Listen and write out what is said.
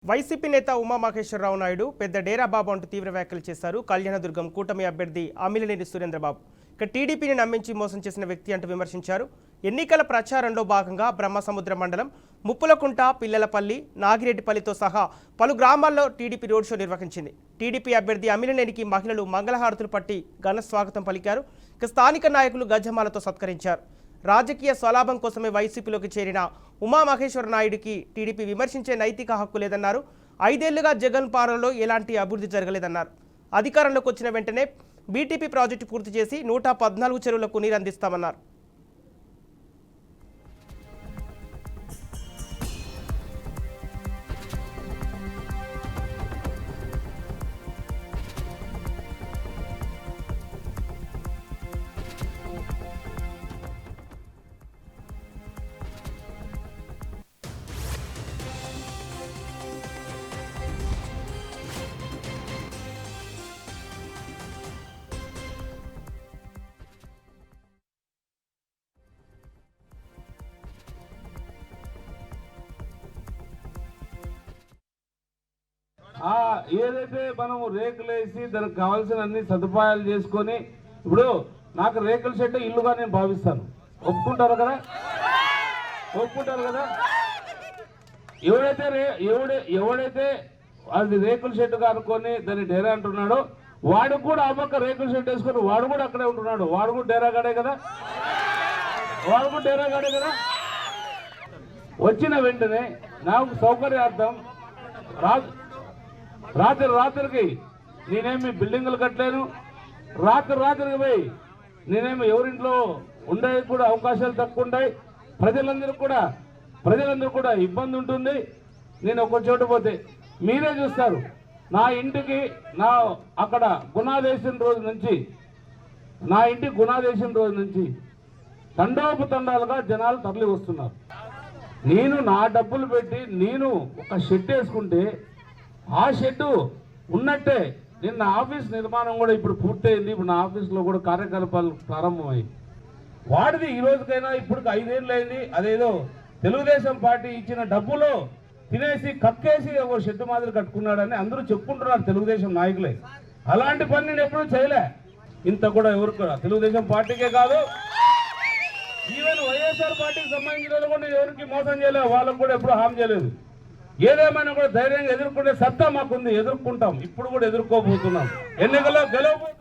YCP నేత ఉమామహేశ్వరరావు నాయుడు పెద్ద డేరా బాబు అంటూ తీవ్ర వ్యాఖ్యలు చేశారు. కళ్యాణదుర్గం కూటమి అభ్యర్థి అమిలినేని సురేంద్రబాబు ఇక టీడీపీని నమ్మించి మోసం చేసిన వ్యక్తి అంటూ విమర్శించారు. ఎన్నికల ప్రచారంలో భాగంగా బ్రహ్మసముద్ర మండలం ముప్పులకుంట, పిల్లలపల్లి, నాగిరెడ్డిపల్లితో సహా పలు గ్రామాల్లో టీడీపీ రోడ్ షో నిర్వహించింది. టీడీపీ అభ్యర్థి అమిలినేనికి మహిళలు మంగళహారతులు పట్టి ఘన స్వాగతం పలికారు. ఇక స్థానిక నాయకులు గజమాలతో సత్కరించారు. రాజకీయ స్వలాభం కోసమే వైసీపీలోకి చేరిన ఉమామహేశ్వర నాయుడికి టీడీపీ విమర్శించే నైతిక హక్కు లేదన్నారు. 5 ఏళ్లుగా జగన్ పాలనలో ఎలాంటి అభివృద్ధి జరగలేదన్నారు. అధికారంలోకి వచ్చిన వెంటనే బీటీపీ ప్రాజెక్టు పూర్తి చేసి 114 చెరువులకు నీరు అందిస్తామన్నారు. ఏదైతే మనం రేకులు వేసి దానికి కావాల్సిన అన్ని సదుపాయాలు చేసుకొని, ఇప్పుడు నాకు రేకుల షెడ్ ఇల్లుగా నేను భావిస్తాను. ఒప్పుకుంటారు కదా? ఒప్పుకుంటారు కదా? ఎవడైతే అది రేకుల షెడ్ అనుకొని దాన్ని డేరా అంటున్నాడో వాడు కూడా ఆ పక్క రేకుల షెడ్ వేసుకొని వాడు కూడా అక్కడే ఉంటున్నాడు. వాడు కూడా డేరాగాడే కదా? వాడు కూడా డేరాగాడే కదా? వచ్చిన వెంటనే నాకు సౌకర్యార్థం రాత్రికి నేనేమి బిల్డింగులు కట్టలేను. రాత్రికి పోయి నేనేమి ఎవరింట్లో ఉండే కూడా అవకాశాలు తక్కువ ఉన్నాయి. ప్రజలందరూ కూడా ఇబ్బంది ఉంటుంది. నేను ఒక చోట పోతే మీరే చూస్తారు. నా ఇంటికి అక్కడ గుణాదేశం రోజు నుంచి తండోపతండాలుగా జనాలు తరలి వస్తున్నారు. నేను నా డబ్బులు పెట్టి నేను ఒక షెడ్ వేసుకుంటే ఆ షెడ్డు ఉన్నట్టే నిన్న ఆఫీస్ నిర్మాణం కూడా ఇప్పుడు పూర్తయింది. ఇప్పుడు నా ఆఫీస్లో కూడా కార్యకలాపాలు ప్రారంభమయ్యాయి. వాడిది ఈ రోజుకైనా ఇప్పుడు 5 ఏళ్ళు అయింది. అదేదో తెలుగుదేశం పార్టీ ఇచ్చిన డబ్బులో తినేసి కక్కేసి ఒక షెడ్ మాదిరి కట్టుకున్నాడని అందరూ చెప్పుకుంటున్నారు తెలుగుదేశం నాయకులే. అలాంటి పని నేను ఎప్పుడూ చేయలే. ఇంత కూడా ఎవరు కూడా తెలుగుదేశం పార్టీకే కాదు, ఈవెన్ వైఎస్ఆర్ పార్టీకి సంబంధించిన కూడా నేను ఎవరికి మోసం చేయలేదు. వాళ్ళకు కూడా ఎప్పుడు హామీ చేయలేదు. ఏదేమైనా కూడా ధైర్యంగా ఎదుర్కొనే సత్తా మాకుంది. ఎదుర్కొంటాం. ఇప్పుడు కూడా ఎదుర్కోబోతున్నాం. ఎన్నికల్లో గెలవబోతున్నాం.